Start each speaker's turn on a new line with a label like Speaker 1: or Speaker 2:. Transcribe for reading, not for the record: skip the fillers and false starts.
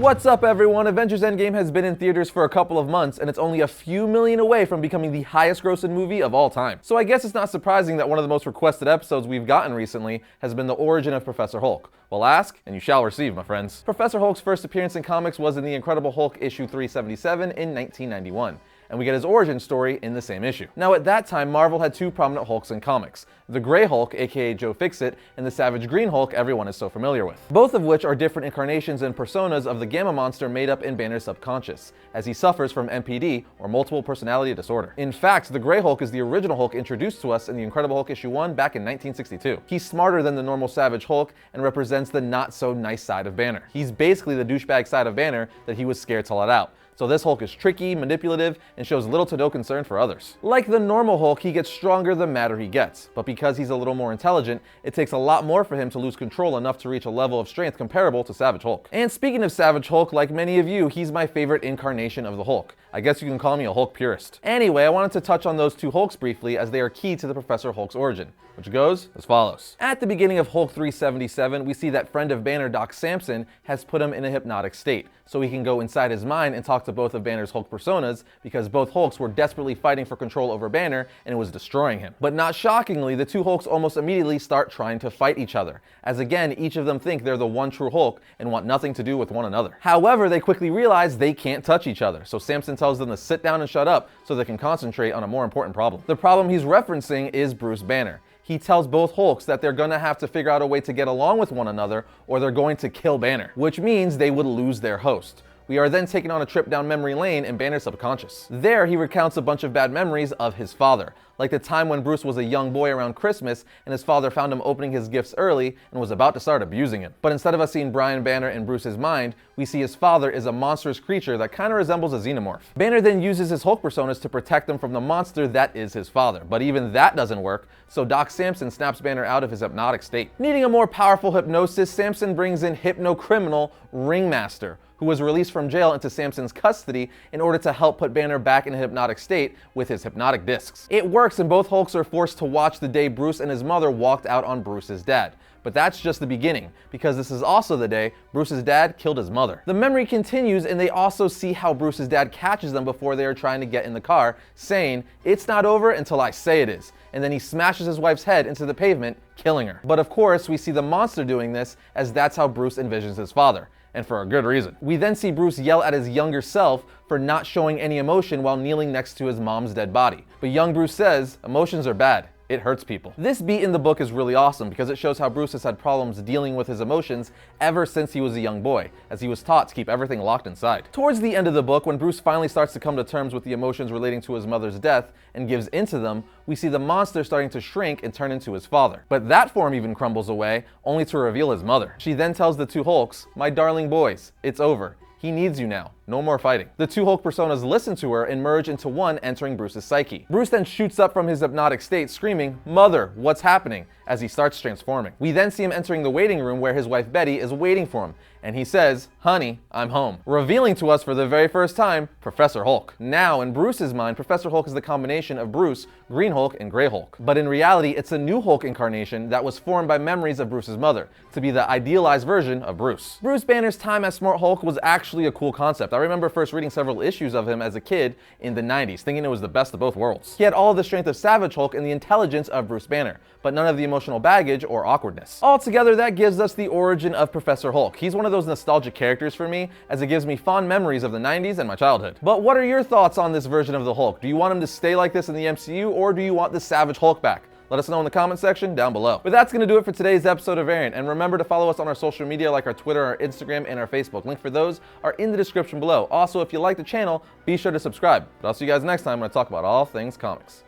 Speaker 1: What's up, everyone? Avengers Endgame has been in theaters for a couple of months, and it's only a few million away from becoming the highest grossing movie of all time. So I guess it's not surprising that one of the most requested episodes we've gotten recently has been the origin of Professor Hulk. Well, ask, and you shall receive, my friends. Professor Hulk's first appearance in comics was in The Incredible Hulk issue 377 in 1991. And we get his origin story in the same issue. Now, at that time, Marvel had two prominent Hulks in comics: the Grey Hulk, aka Joe Fixit, and the Savage Green Hulk everyone is so familiar with. Both of which are different incarnations and personas of the Gamma monster made up in Banner's subconscious, as he suffers from MPD, or multiple personality disorder. In fact, the Grey Hulk is the original Hulk introduced to us in The Incredible Hulk issue 1 back in 1962. He's smarter than the normal Savage Hulk and represents the not-so-nice side of Banner. He's basically the douchebag side of Banner that he was scared to let out. So this Hulk is tricky, manipulative, and shows little to no concern for others. Like the normal Hulk, he gets stronger the madder he gets, but because he's a little more intelligent, it takes a lot more for him to lose control enough to reach a level of strength comparable to Savage Hulk. And speaking of Savage Hulk, like many of you, he's my favorite incarnation of the Hulk. I guess you can call me a Hulk purist. Anyway, I wanted to touch on those two Hulks briefly, as they are key to the Professor Hulk's origin, which goes as follows. At the beginning of Hulk 377, we see that friend of Banner, Doc Samson, has put him in a hypnotic state, so he can go inside his mind and talk to both of Banner's Hulk personas, because both Hulks were desperately fighting for control over Banner, and it was destroying him. But not shockingly, the two Hulks almost immediately start trying to fight each other, as again, each of them think they're the one true Hulk and want nothing to do with one another. However, they quickly realize they can't touch each other, so Samson tells them to sit down and shut up so they can concentrate on a more important problem. The problem he's referencing is Bruce Banner. He tells both Hulks that they're gonna have to figure out a way to get along with one another, or they're going to kill Banner, which means they would lose their host. We are then taken on a trip down memory lane in Banner's subconscious. There, he recounts a bunch of bad memories of his father, like the time when Bruce was a young boy around Christmas and his father found him opening his gifts early and was about to start abusing him. But instead of us seeing Brian Banner in Bruce's mind, we see his father is a monstrous creature that kind of resembles a xenomorph. Banner then uses his Hulk personas to protect him from the monster that is his father, but even that doesn't work, so Doc Samson snaps Banner out of his hypnotic state. Needing a more powerful hypnosis, Samson brings in hypno-criminal Ringmaster, who was released from jail into Samson's custody in order to help put Banner back in a hypnotic state with his hypnotic discs. It works, and both Hulks are forced to watch the day Bruce and his mother walked out on Bruce's dad. But that's just the beginning, because this is also the day Bruce's dad killed his mother. The memory continues, and they also see how Bruce's dad catches them before they are trying to get in the car, saying, "It's not over until I say it is." And then he smashes his wife's head into the pavement, killing her. But of course, we see the monster doing this, as that's how Bruce envisions his father. And for a good reason. We then see Bruce yell at his younger self for not showing any emotion while kneeling next to his mom's dead body. But young Bruce says, "Emotions are bad. It hurts people." This beat in the book is really awesome because it shows how Bruce has had problems dealing with his emotions ever since he was a young boy, as he was taught to keep everything locked inside. Towards the end of the book, when Bruce finally starts to come to terms with the emotions relating to his mother's death and gives into them, we see the monster starting to shrink and turn into his father. But that form even crumbles away, only to reveal his mother. She then tells the two Hulks, "My darling boys, it's over. He needs you now. No more fighting." The two Hulk personas listen to her and merge into one, entering Bruce's psyche. Bruce then shoots up from his hypnotic state, screaming, "Mother, what's happening?" as he starts transforming. We then see him entering the waiting room where his wife Betty is waiting for him, and he says, "Honey, I'm home," revealing to us for the very first time Professor Hulk. Now, in Bruce's mind, Professor Hulk is the combination of Bruce, Green Hulk, and Grey Hulk. But in reality, it's a new Hulk incarnation that was formed by memories of Bruce's mother, to be the idealized version of Bruce. Bruce Banner's time as Smart Hulk was actually a cool concept. I remember first reading several issues of him as a kid in the 90s, thinking it was the best of both worlds. He had all of the strength of Savage Hulk and the intelligence of Bruce Banner, but none of the emotional baggage or awkwardness. Altogether, that gives us the origin of Professor Hulk. He's one of those nostalgic characters for me, as it gives me fond memories of the 90s and my childhood. But what are your thoughts on this version of the Hulk? Do you want him to stay like this in the MCU, or do you want the Savage Hulk back? Let us know in the comment section down below. But that's going to do it for today's episode of Variant. And remember to follow us on our social media like our Twitter, our Instagram, and our Facebook. Link for those are in the description below. Also, if you like the channel, be sure to subscribe. But I'll see you guys next time when I talk about all things comics.